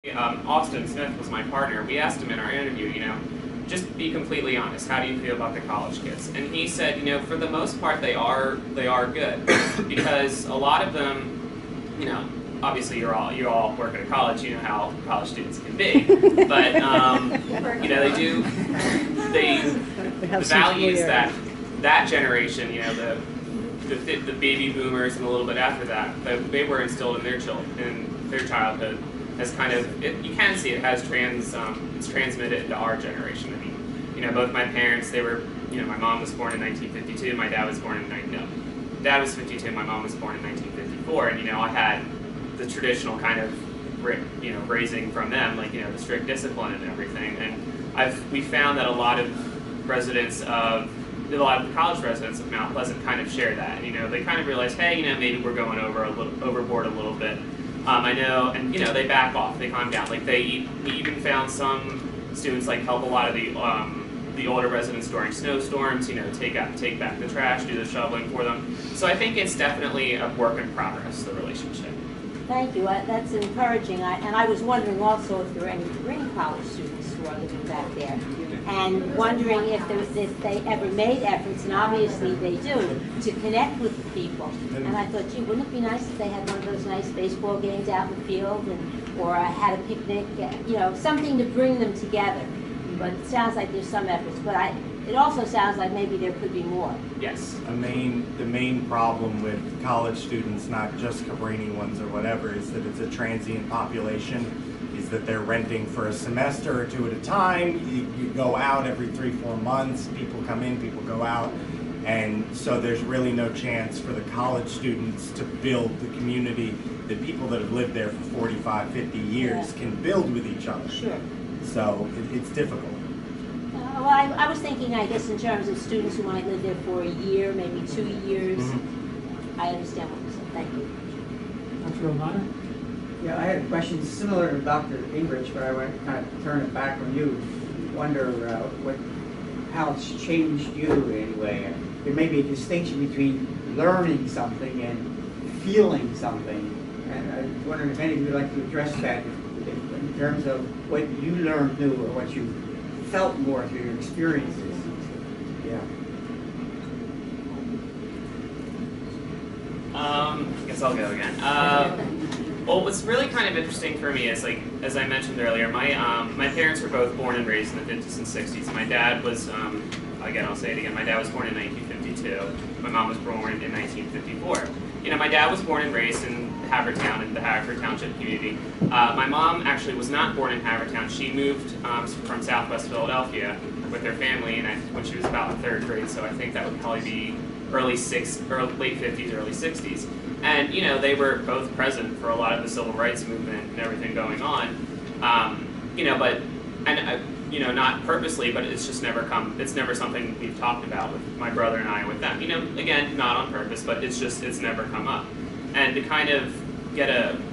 Austin Smith was my partner. We asked him in our interview, just be completely honest. How do you feel about the college kids? And he said, for the most part, they are good because a lot of them, obviously you all work at a college. You know how college students can be, but the values that generation, the baby boomers and a little bit after that, they were instilled in their childhood. Has kind of, you can see it has it's transmitted into our generation. I mean, both my parents, they were, my mom was born in 1952, my dad was born in, dad was 52, my mom was born in 1954, and, I had the traditional kind of, raising from them, like, the strict discipline and everything, and we found that a lot of the college residents of Mount Pleasant kind of share that, and, they kind of realize, hey, maybe we're going overboard a little bit. I know, and they back off, they calm down. Like we even found some students help a lot of the older residents during snowstorms. Take back the trash, do the shoveling for them. So I think it's definitely a work in progress, the relationship. Thank you. That's encouraging. And I was wondering also if there are any green college students who are living back there, and wondering if they ever made efforts, and obviously they do, to connect with the people. And I thought, gee, wouldn't it be nice if they had one of those nice baseball games out in the field, or had a picnic, something to bring them together. But it sounds like there's some efforts. But it also sounds like maybe there could be more. Yes. The main problem with college students, not just Cabrini ones or whatever, is that it's a transient population. Is that they're renting for a semester or two at a time. You go out every 3-4 months. People come in, people go out. And so there's really no chance for the college students to build the community that people that have lived there for 45, 50 years can build with each other. Sure. So it's difficult. Well, I was thinking, I guess, in terms of students who might live there for a year, maybe 2 years. Mm-hmm. I understand what you said. Thank you. Dr. O'Connor? Yeah, I had a question similar to Dr. Ingrich, but I want to kind of turn it back on you. Wonder how it's changed you anyway. There may be a distinction between learning something and feeling something. And I was wondering if any of you would like to address that in terms of what you learned new or what you felt more through your experiences. Yeah. I guess I'll go again. Well, what's really kind of interesting for me is, as I mentioned earlier, my parents were both born and raised in the 50s and 60s. My dad was, again, I'll say it again, my dad was born in 1952. My mom was born in 1954. My dad was born and raised in Havertown, in the Haverford Township community. My mom actually was not born in Havertown. She moved from Southwest Philadelphia with her family when she was about in 3rd grade, so I think that would probably be late 50s, early 60s. And, they were both present for a lot of the civil rights movement and everything going on. Not purposely, but it's just it's never something we've talked about with my brother and I with them. Again, not on purpose, but it's never come up. And to kind of get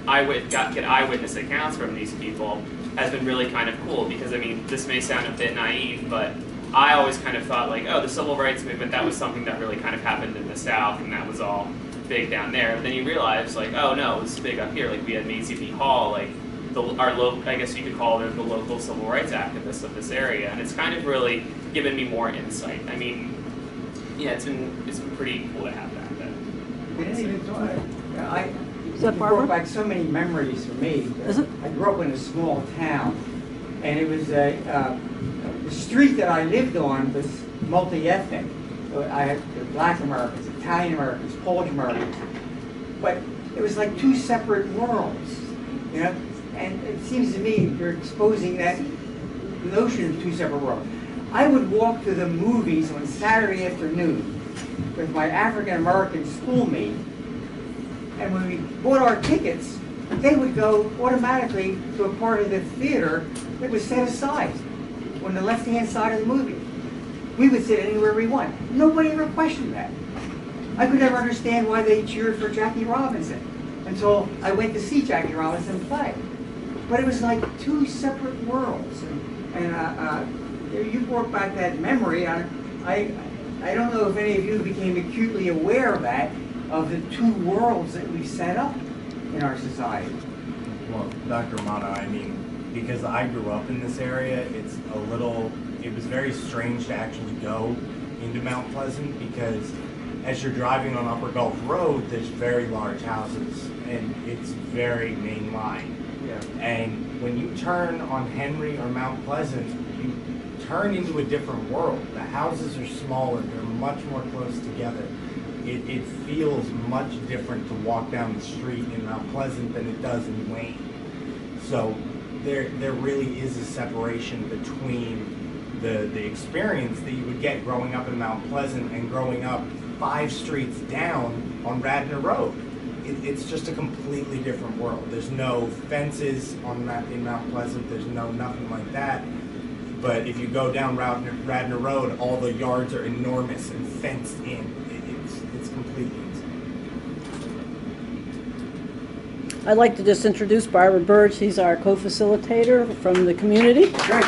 eyewitness accounts from these people has been really kind of cool, because, this may sound a bit naive, but I always kind of thought, the civil rights movement, that was something that really kind of happened in the South, and that was all big down there. But then you realize, oh no, it was big up here. We had Mazie V. Hall, I guess you could call it the local civil rights activists of this area, and it's kind of really given me more insight. It's been pretty cool to have that. It brought back so many memories for me. I grew up in a small town, and it was the street that I lived on was multi-ethnic. So I had Black Americans, Italian Americans, Polish Americans, but it was like two separate worlds, And it seems to me you're exposing that notion of two separate worlds. I would walk to the movies on Saturday afternoon with my African American schoolmate, and when we bought our tickets, they would go automatically to a part of the theater that was set aside on the left-hand side of the movie. We would sit anywhere we want. Nobody ever questioned that. I could never understand why they cheered for Jackie Robinson until I went to see Jackie Robinson play. But it was like two separate worlds. And you brought back that memory. I don't know if any of you became acutely aware of that, of the two worlds that we set up in our society. Well, Dr. Amano, I mean, because I grew up in this area, it was very strange to actually go into Mount Pleasant because as you're driving on Upper Gulf Road, there's very large houses and it's very main line. Yeah. And when you turn on Henry or Mount Pleasant, you turn into a different world. The houses are smaller, they're much more close together. It feels much different to walk down the street in Mount Pleasant than it does in Wayne. So there really is a separation between the experience that you would get growing up in Mount Pleasant and growing up 5 streets down on Radnor Road. It's just a completely different world. There's no fences in Mount Pleasant. There's nothing like that. But if you go down Radnor Road, all the yards are enormous and fenced in. It's completely insane. I'd like to just introduce Barbara Bird. She's our co-facilitator from the community. And,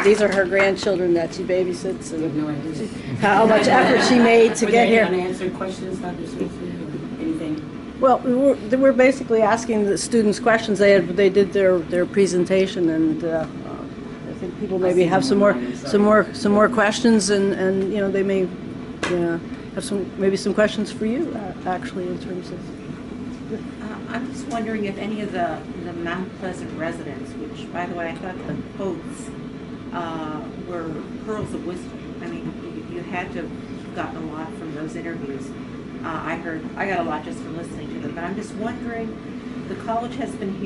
these are her grandchildren that she babysits, and No idea. how much effort she made to get here. Unanswered questions, Dr. Smith, or anything? Well, we're basically asking the students questions. They did their presentation, and I think people maybe have some more questions, and you know, they may have some questions for you actually in terms of. I'm just wondering if any of the Mount Pleasant residents, which, by the way, I thought the quotes were pearls of wisdom. I mean, you had to have gotten a lot from those interviews. I got a lot just from listening to them. But I'm just wondering, the college has been here